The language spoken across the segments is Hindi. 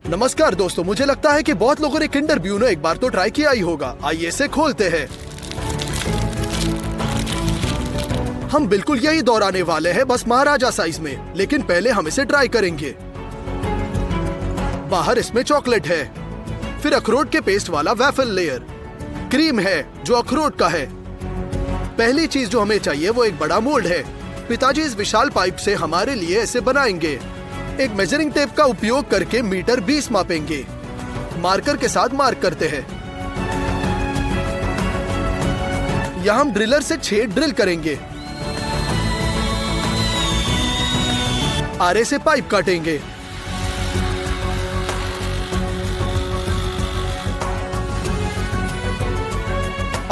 नमस्कार दोस्तों, मुझे लगता है कि बहुत लोगों ने किंडर ब्यूनो एक बार तो ट्राई किया ही होगा। आइए इसे खोलते हैं। हम बिल्कुल यही दोहराने वाले हैं, बस महाराजा साइज में। लेकिन पहले हम इसे ट्राई करेंगे। बाहर इसमें चॉकलेट है, फिर अखरोट के पेस्ट वाला वैफल लेयर, क्रीम है जो अखरोट का है। पहली चीज जो हमें चाहिए वो एक बड़ा मोल्ड है। पिताजी इस विशाल पाइप से हमारे लिए इसे बनाएंगे। एक मेजरिंग टेप का उपयोग करके मीटर 20 मापेंगे। मार्कर के साथ मार्क करते हैं। यहाँ हम ड्रिलर से 6 ड्रिल करेंगे। आरे से पाइप काटेंगे।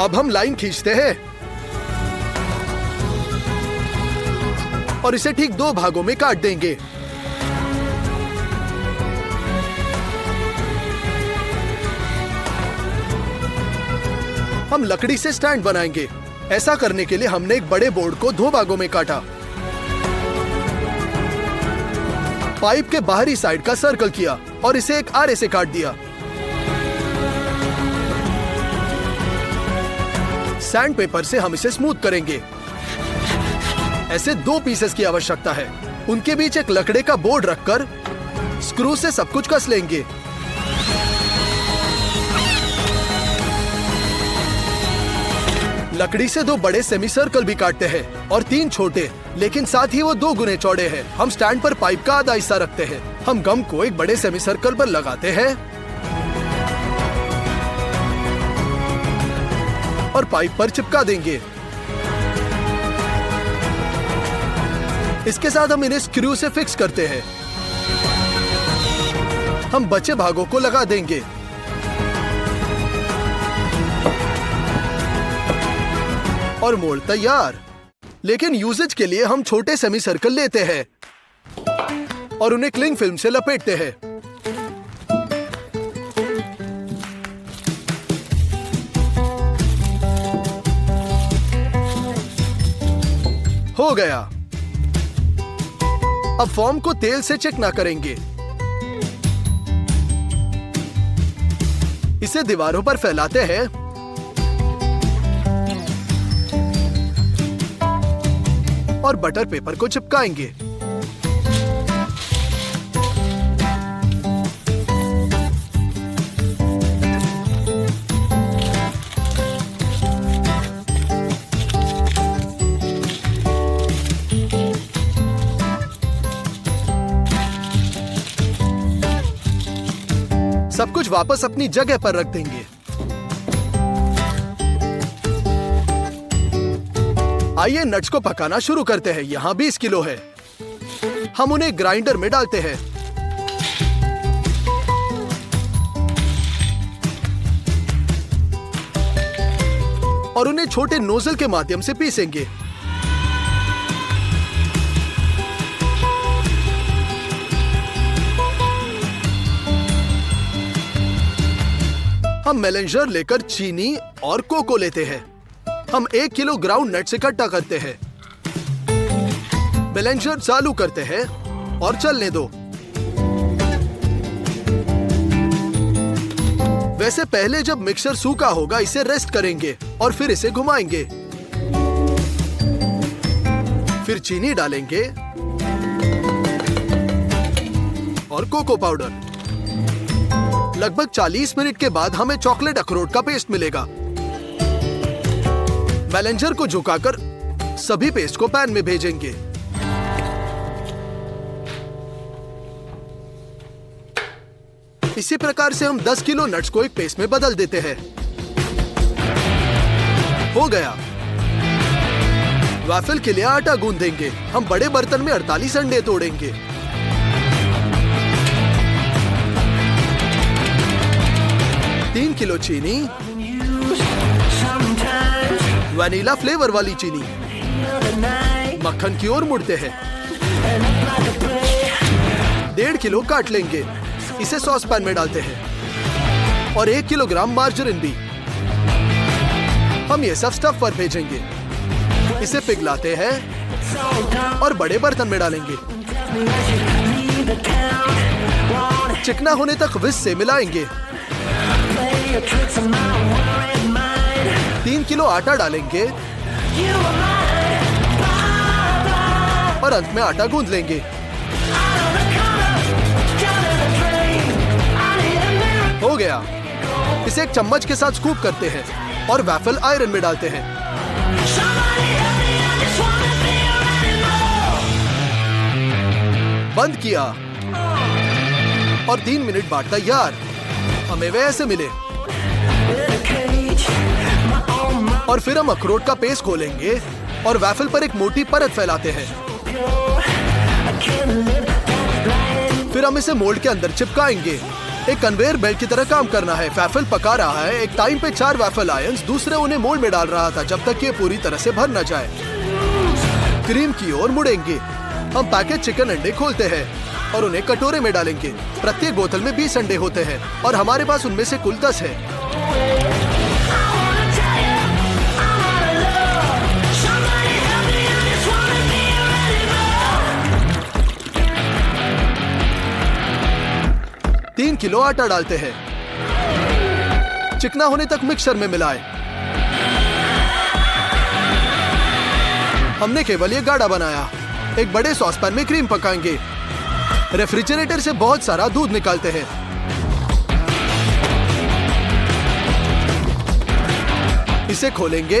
अब हम लाइन खींचते हैं और इसे ठीक 2 भागों में काट देंगे। हम लकड़ी से स्टैंड बनाएंगे। ऐसा करने के लिए हमने एक बड़े बोर्ड को 2 भागों में काटा। पाइप के बाहरी साइड का सर्कल किया और इसे एक आरे से काट दिया। सैंड पेपर से हम इसे स्मूथ करेंगे। ऐसे 2 पीसेस की आवश्यकता है। उनके बीच एक लकड़े का बोर्ड रखकर स्क्रू से सब कुछ कस लेंगे। लकड़ी से 2 बड़े सेमी सर्कल भी काटते हैं और 3 छोटे, लेकिन साथ ही वो 2 गुने चौड़े हैं। हम स्टैंड पर पाइप का आधा हिस्सा रखते हैं। हम गम को एक बड़े सेमी सर्कल पर लगाते हैं और पाइप पर चिपका देंगे। इसके साथ हम इन्हें स्क्रू से फिक्स करते हैं। हम बचे भागों को लगा देंगे। और मोल्ड तैयार। लेकिन यूजेज के लिए हम छोटे सेमी सर्कल लेते हैं और उन्हें क्लिंग फिल्म से लपेटते हैं। हो गया। अब फॉर्म को तेल से चिकना करेंगे। इसे दीवारों पर फैलाते हैं और बटर पेपर को चिपकाएंगे। सब कुछ वापस अपनी जगह पर रख देंगे। आइए नट्स को पकाना शुरू करते हैं। यहाँ 20 किलो है। हम उन्हें ग्राइंडर में डालते हैं। और उन्हें छोटे नोजल के माध्यम से पीसेंगे। हम मेलेंजर लेकर चीनी और कोको लेते हैं। हम 1 किलो ग्राउंड नट्स इकट्ठा करते हैं। मेलेंजर चालू करते हैं और चलने दो। वैसे पहले जब मिक्सर सूखा होगा इसे रेस्ट करेंगे और फिर इसे घुमाएंगे। फिर चीनी डालेंगे और कोको पाउडर। लगभग 40 मिनट के बाद हमें चॉकलेट अखरोट का पेस्ट मिलेगा। मेलेंजर को झुकाकर सभी पेस्ट को पैन में भेजेंगे। इसी प्रकार से हम 10 किलो नट्स को एक पेस्ट में बदल देते हैं। हो गया। वैफल के लिए आटा गूंदेंगे। हम बड़े बर्तन में 48 अंडे तोड़ेंगे। तीन किलो चीनी, वनीला फ्लेवर वाली चीनी। मक्खन की ओर मुड़ते हैं। 1.5 किलो काट लेंगे। इसे सॉस पैन में डालते हैं और 1 किलोग्राम मार्जरीन भी। हम ये सब स्टफ पर भेजेंगे। इसे पिघलाते हैं और बड़े बर्तन में डालेंगे। चिकना होने तक विस्क से मिलाएंगे। 3 किलो आटा डालेंगे और अंत में आटा गूंद लेंगे। हो गया। इसे एक चम्मच के साथ स्कूप करते हैं और वैफल आयरन में डालते हैं। बंद किया और 3 मिनट बाद तैयार। हमें वे ऐसे मिले। और फिर हम अखरोट का पेस्ट खोलेंगे और वैफल पर एक मोटी परत फैलाते हैं। फिर हम इसे मोल्ड के अंदर चिपकाएंगे। एक कन्वेयर बेल्ट की तरह काम करना है। वैफल पका रहा है। एक टाइम पे 4 वैफल आयंस दूसरे उन्हें मोल्ड में डाल रहा था जब तक कि ये पूरी तरह से भर न जाए। क्रीम की ओर मुड़ेंगे। हम पैकेज चिकन अंडे खोलते हैं और उन्हें कटोरे में डालेंगे। प्रत्येक बोतल में 20 अंडे होते हैं और हमारे पास उनमें से कुल 10 है। तीन किलो आटा डालते हैं। चिकना होने तक मिक्सर में मिलाएं। हमने केवल ये गाढ़ा बनाया। एक बड़े सॉसपैन में क्रीम पकाएंगे। रेफ्रिजरेटर से बहुत सारा दूध निकालते हैं। इसे खोलेंगे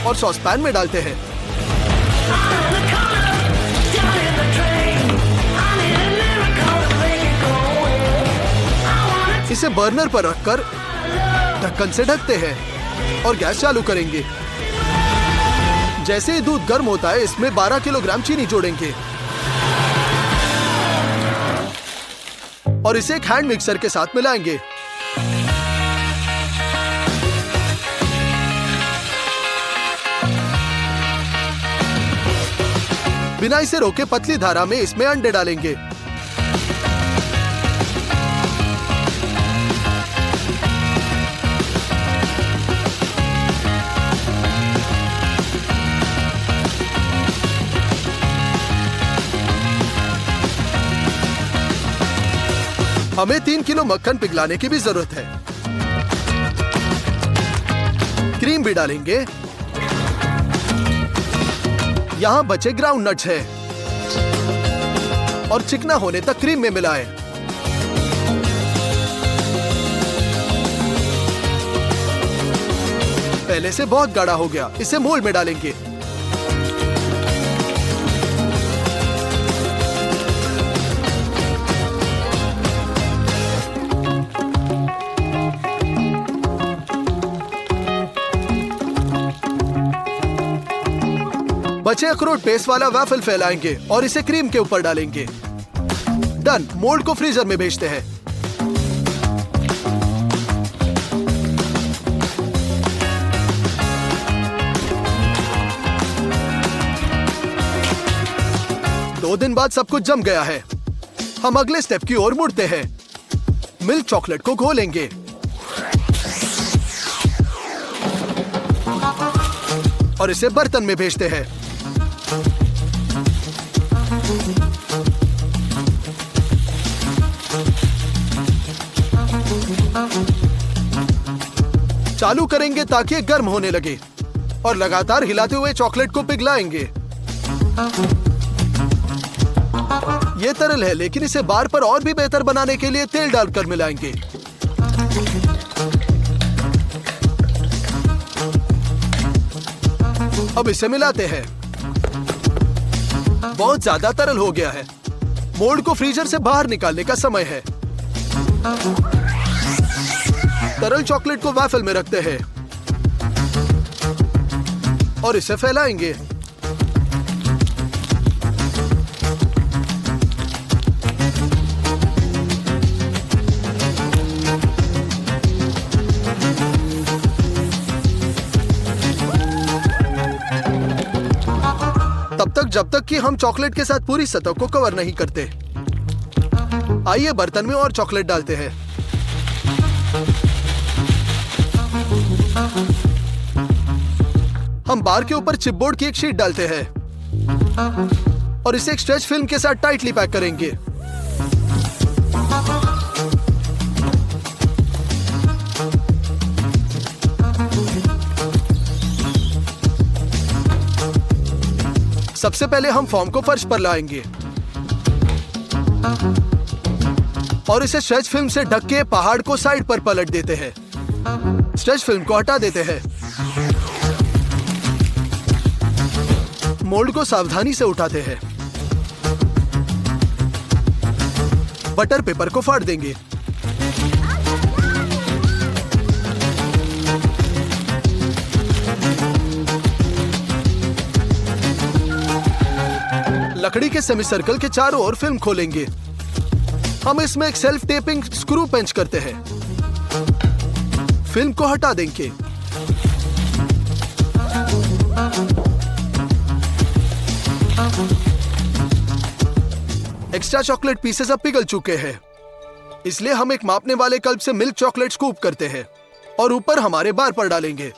और सॉसपैन में डालते हैं। इसे बर्नर पर रखकर ढक्कन से ढकते हैं और गैस चालू करेंगे। जैसे ही दूध गर्म होता है इसमें 12 किलोग्राम चीनी जोड़ेंगे और इसे एक हैंड मिक्सर के साथ मिलाएंगे। बिना इसे रोके पतली धारा में इसमें अंडे डालेंगे। हमें 3 किलो मक्खन पिघलाने की भी जरूरत है। क्रीम भी डालेंगे। यहां बचे ग्राउंड नट्स है और चिकना होने तक क्रीम में मिलाएं। पहले से बहुत गाढ़ा हो गया। इसे मोल्ड में डालेंगे। बचे अखरोट पेस्ट वाला वैफल फैलाएंगे और इसे क्रीम के ऊपर डालेंगे। डन। मोल्ड को फ्रीजर में भेजते हैं। दो दिन बाद सब कुछ जम गया है। हम अगले स्टेप की ओर मुड़ते हैं। मिल्क चॉकलेट को घोलेंगे और इसे बर्तन में भेजते हैं। चालू करेंगे ताकि ये गर्म होने लगे और लगातार हिलाते हुए चॉकलेट को पिघलाएंगे। ये तरल है लेकिन इसे बार पर और भी बेहतर बनाने के लिए तेल डालकर मिलाएंगे। अब इसे मिलाते हैं। बहुत ज्यादा तरल हो गया है। मोल्ड को फ्रीजर से बाहर निकालने का समय है। तरल चॉकलेट को वैफल में रखते हैं और इसे फैलाएंगे। तब तक जब तक कि हम चॉकलेट के साथ पूरी सतह को कवर नहीं करते। आइए बर्तन में और चॉकलेट डालते हैं। हम बार के ऊपर चिपबोर्ड की एक शीट डालते हैं और इसे एक स्ट्रेच फिल्म के साथ टाइटली पैक करेंगे। सबसे पहले हम फॉर्म को फर्श पर लाएंगे और इसे स्ट्रेच फिल्म से ढक के पहाड़ को साइड पर पलट देते हैं। स्ट्रेच फिल्म को हटा देते हैं। मोल्ड को सावधानी से उठाते हैं। बटर पेपर को फाड़ देंगे। लकड़ी के सेमी सर्कल के चारों ओर फिल्म खोलेंगे। हम इसमें एक सेल्फ टेपिंग स्क्रू पेंच करते हैं। फिल्म को हटा देंगे। एक्स्ट्रा चॉकलेट पीसेस अब पिघल चुके हैं, इसलिए हम एक मापने वाले कल्प से मिल्क चॉकलेट स्कूप करते हैं और ऊपर हमारे बार पर डालेंगे।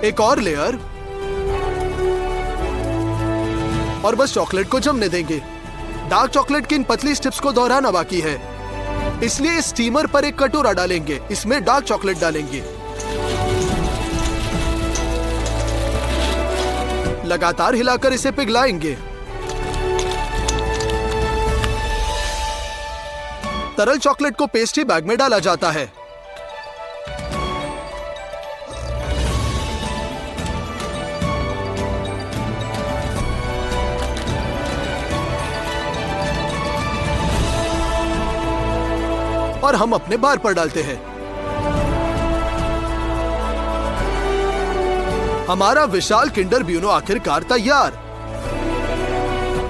एक और लेयर और बस चॉकलेट को जमने देंगे। डार्क चॉकलेट की इन पतली स्ट्रिप्स को दोहराना बाकी है, इसलिए इस स्टीमर पर एक कटोरा डालेंगे। इसमें डार्क चॉकलेट डालेंगे। लगातार हिलाकर इसे पिघलाएंगे। तरल चॉकलेट को पेस्ट्री बैग में डाला जाता है। और हम अपने बार पर डालते हैं। हमारा विशाल किंडर ब्यूनो आखिरकार तैयार।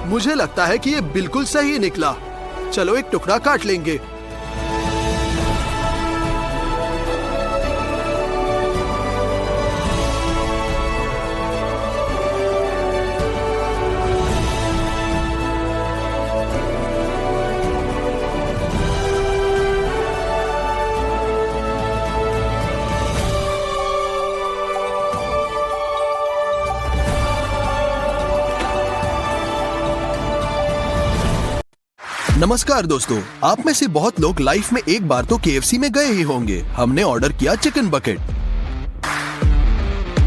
मुझे लगता है कि ये बिल्कुल सही निकला। चलो एक टुकड़ा काट लेंगे। नमस्कार दोस्तों, आप में से बहुत लोग लाइफ में एक बार तो KFC में गए ही होंगे। हमने ऑर्डर किया चिकन बकेट।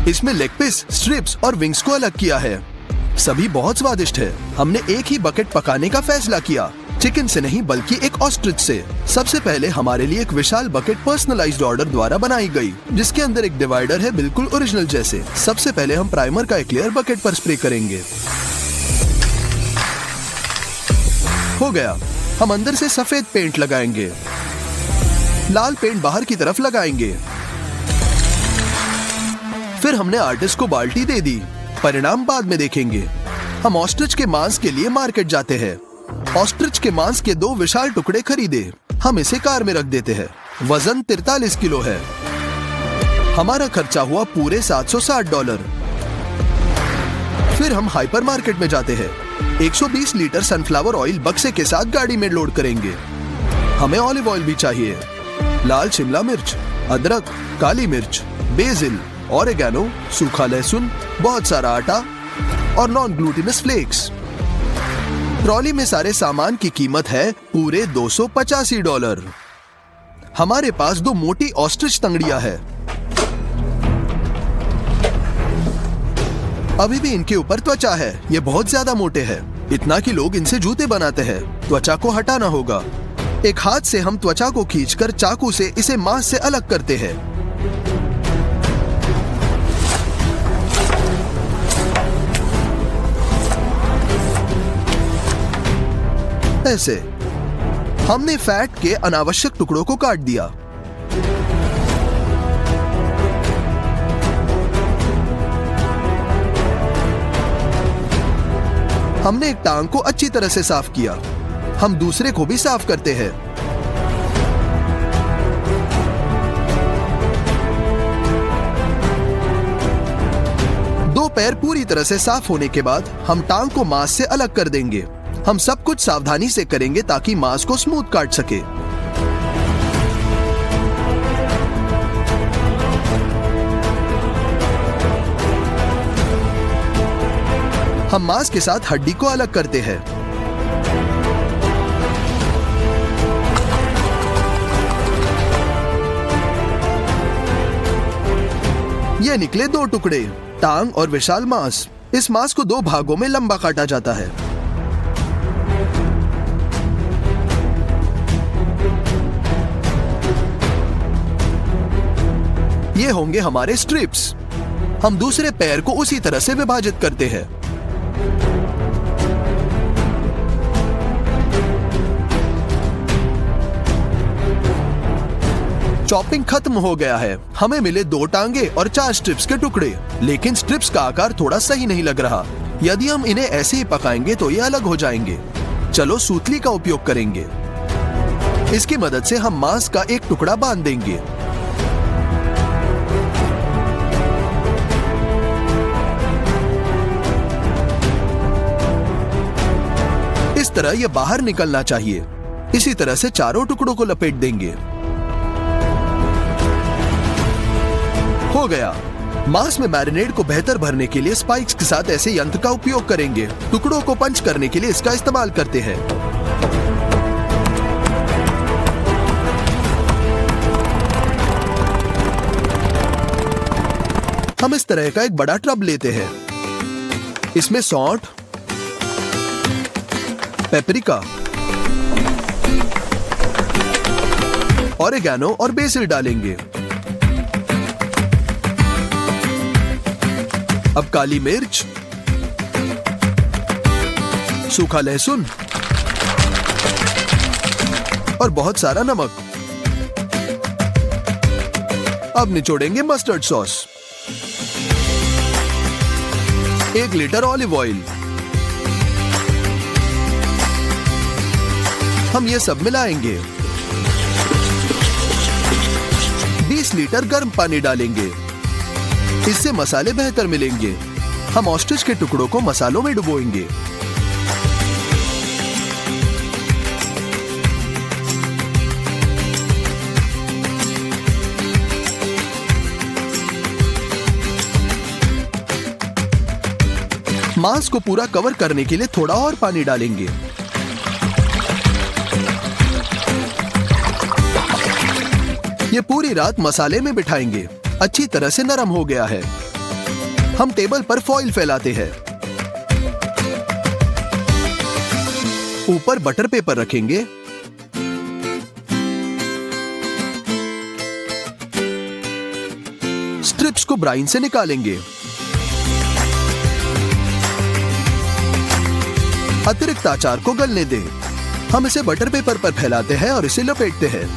इसमें लेग पीस, स्ट्रिप्स और विंग्स को अलग किया है। सभी बहुत स्वादिष्ट है। हमने एक ही बकेट पकाने का फैसला किया, चिकन से नहीं बल्कि एक ऑस्ट्रिच से। सबसे पहले हमारे लिए एक विशाल बकेट पर्सनलाइज्ड ऑर्डर द्वारा बनाई गई, जिसके अंदर एक डिवाइडर है बिल्कुल ओरिजिनल जैसे। सबसे पहले हम प्राइमर का एक लेयर बकेट पर स्प्रे करेंगे। हो गया। हम अंदर से सफेद पेंट लगाएंगे। लाल पेंट बाहर की तरफ लगाएंगे। फिर हमने आर्टिस्ट को बाल्टी दे दी। परिणाम बाद में देखेंगे। हम ऑस्ट्रिच के मांस के लिए मार्केट जाते हैं। ऑस्ट्रिच के मांस के 2 विशाल टुकड़े खरीदे। हम इसे कार में रख देते हैं। वजन 43 किलो है। हमारा खर्चा हुआ पूरे $760। फिर हम हाइपर मार्केट में जाते हैं। 120 लीटर सनफ्लावर ऑयल बक्से के साथ गाड़ी में लोड करेंगे। हमें ऑलिव ऑयल भी चाहिए। लाल शिमला मिर्च, अदरक, काली मिर्च, बेसिल, ऑरिगेनो, सूखा लहसुन, बहुत सारा आटा और नॉन ग्लूटिनस फ्लेक्स। ट्रॉली में सारे सामान की कीमत है पूरे $285। हमारे पास 2 मोटी ऑस्ट्रिच तंगड़ियां है। अभी भी इनके ऊपर त्वचा है। ये बहुत ज्यादा मोटे हैं, इतना कि लोग इनसे जूते बनाते हैं। त्वचा को हटाना होगा। एक हाथ से हम त्वचा को खींचकर चाकू से इसे मांस से अलग करते हैं। ऐसे हमने फैट के अनावश्यक टुकड़ों को काट दिया। हमने एक टांग को अच्छी तरह से साफ किया। हम दूसरे को भी साफ करते हैं। पैर पूरी तरह से साफ होने के बाद हम टांग को मांस से अलग कर देंगे। हम सब कुछ सावधानी से करेंगे ताकि मांस को स्मूथ काट सके। हम मांस के साथ हड्डी को अलग करते हैं। ये निकले 2 टुकड़े, टांग और विशाल मांस। इस मांस को 2 भागों में लंबा काटा जाता है। ये होंगे हमारे स्ट्रिप्स। हम दूसरे पैर को उसी तरह से विभाजित करते हैं। चॉपिंग खत्म हो गया है। हमें मिले 2 टांगे और 4 स्ट्रिप्स के टुकड़े, लेकिन स्ट्रिप्स का आकार थोड़ा सही नहीं लग रहा। यदि हम इन्हें ऐसे ही पकाएंगे तो ये अलग हो जाएंगे। चलो सूतली का उपयोग करेंगे। इसकी मदद से हम मांस का एक टुकड़ा बांध देंगे। इस तरह यह बाहर निकलना चाहिए। इसी तरह से चारों टुकड़ों को लपेट देंगे। हो गया। मांस में मैरिनेड को बेहतर भरने के लिए स्पाइक्स के साथ ऐसे यंत्र का उपयोग करेंगे। टुकड़ों को पंच करने के लिए इसका इस्तेमाल करते हैं। हम इस तरह का एक बड़ा टब लेते हैं। इसमें सौंठ, पेपरिका, ऑरिगैनो और बेसिल डालेंगे। अब काली मिर्च, सूखा लहसुन और बहुत सारा नमक। अब निचोड़ेंगे mustard sauce, 1 litre olive oil. हम ये सब मिलाएंगे। 20 लीटर गर्म पानी डालेंगे। इससे मसाले बेहतर मिलेंगे। हम ऑस्ट्रिच के टुकड़ों को मसालों में डुबोएंगे। मांस को पूरा कवर करने के लिए थोड़ा और पानी डालेंगे। ये पूरी रात मसाले में बिठाएंगे। अच्छी तरह से नरम हो गया है। हम टेबल पर फॉइल फैलाते हैं। ऊपर बटर पेपर रखेंगे। स्ट्रिप्स को ब्राइन से निकालेंगे। अतिरिक्त अचार को गलने दें। हम इसे बटर पेपर पर फैलाते हैं और इसे लपेटते हैं।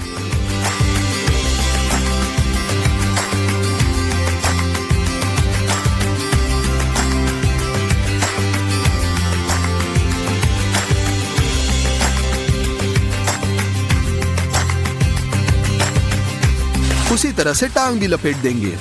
उसी तरह से टांग भी लपेट देंगे।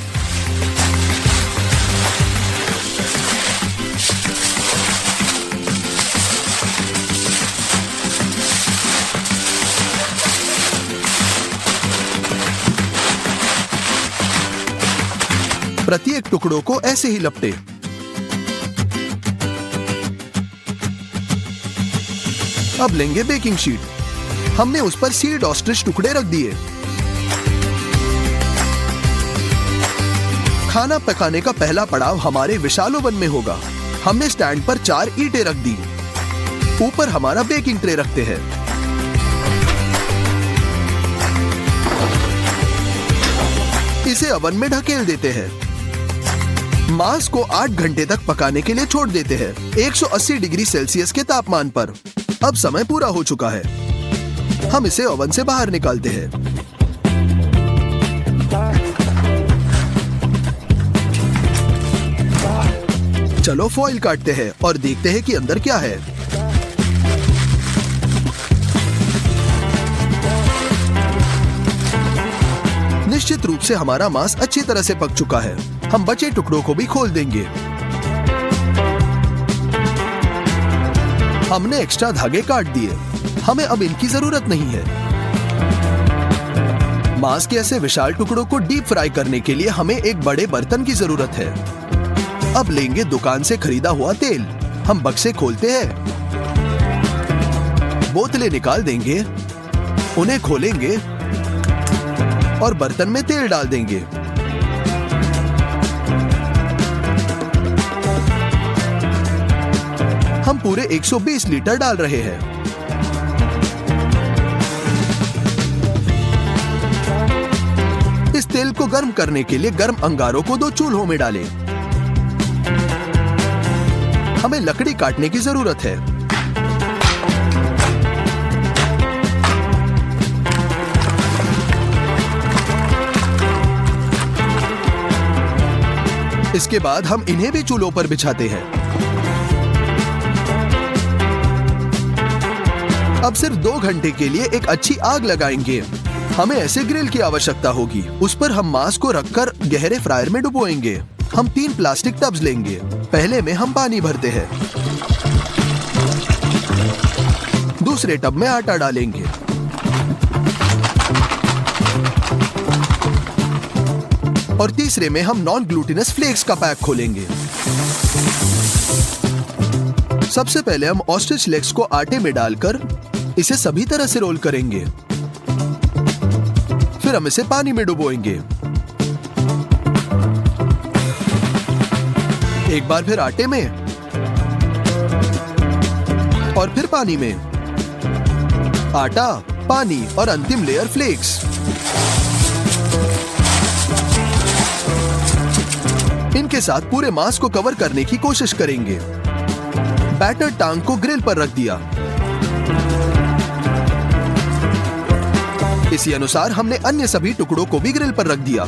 प्रत्येक टुकड़ों को ऐसे ही लपटे। अब लेंगे बेकिंग शीट। हमने उस पर सील्ड ऑस्ट्रिच टुकड़े रख दिए। खाना पकाने का पहला पड़ाव हमारे विशाल ओवन में होगा। हमने स्टैंड पर 4 ईंटें रख दी। ऊपर हमारा बेकिंग ट्रे रखते हैं। इसे ओवन में ढकेल देते हैं। मांस को 8 घंटे तक पकाने के लिए छोड़ देते हैं 180 डिग्री सेल्सियस के तापमान पर। अब समय पूरा हो चुका है। हम इसे ओवन से बाहर निकालते हैं। चलो फॉइल काटते हैं और देखते हैं कि अंदर क्या है। निश्चित रूप से हमारा मांस अच्छी तरह से पक चुका है। हम बचे टुकड़ों को भी खोल देंगे। हमने एक्स्ट्रा धागे काट दिए, हमें अब इनकी जरूरत नहीं है। मांस के ऐसे विशाल टुकड़ों को डीप फ्राई करने के लिए हमें एक बड़े बर्तन की जरूरत है। अब लेंगे दुकान से खरीदा हुआ तेल। हम बक्से खोलते हैं, बोतलें निकाल देंगे, उन्हें खोलेंगे और बर्तन में तेल डाल देंगे। हम पूरे 120 लीटर डाल रहे हैं। इस तेल को गर्म करने के लिए गर्म अंगारों को 2 चूल्हों में डालें। हमें लकड़ी काटने की जरूरत है। इसके बाद हम इन्हें भी चूल्हों पर बिछाते हैं। अब सिर्फ 2 घंटे के लिए एक अच्छी आग लगाएंगे। हमें ऐसे ग्रिल की आवश्यकता होगी। उस पर हम मांस को रखकर गहरे फ्रायर में डुबोएंगे। हम 3 प्लास्टिक टब्स लेंगे। पहले में हम पानी भरते हैं, दूसरे टब में आटा डालेंगे, और तीसरे में हम नॉन ग्लूटिनस फ्लेक्स का पैक खोलेंगे। सबसे पहले हम ऑस्ट्रिच लेग्स को आटे में डालकर इसे सभी तरह से रोल करेंगे। फिर हम इसे पानी में डुबोएंगे। एक बार फिर आटे में और फिर पानी में। आटा, पानी और अंतिम लेयर फ्लेक्स। इनके साथ पूरे मांस को कवर करने की कोशिश करेंगे। बैटर टांग को ग्रिल पर रख दिया। इसी अनुसार हमने अन्य सभी टुकड़ों को भी ग्रिल पर रख दिया।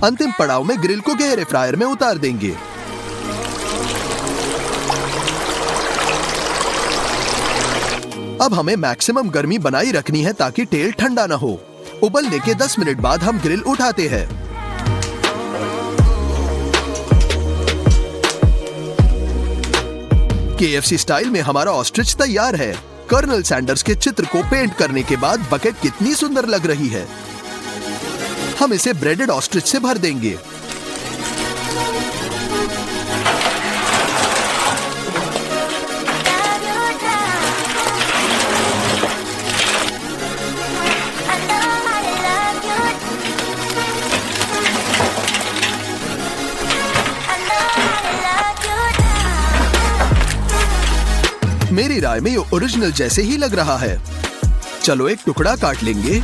अंतिम पड़ाव में ग्रिल को गहरे फ्रायर में उतार देंगे। अब हमें मैक्सिमम गर्मी बनाई रखनी है ताकि तेल ठंडा ना हो। उबलने के 10 मिनट बाद हम ग्रिल उठाते हैं। KFC स्टाइल में हमारा ऑस्ट्रिच तैयार है। कर्नल सैंडर्स के चित्र को पेंट करने के बाद बकेट कितनी सुंदर लग रही है। हम इसे ब्रेडेड ऑस्ट्रिच से भर देंगे। मेरी राय में ये ओरिजिनल जैसे ही लग रहा है। चलो एक टुकड़ा काट लेंगे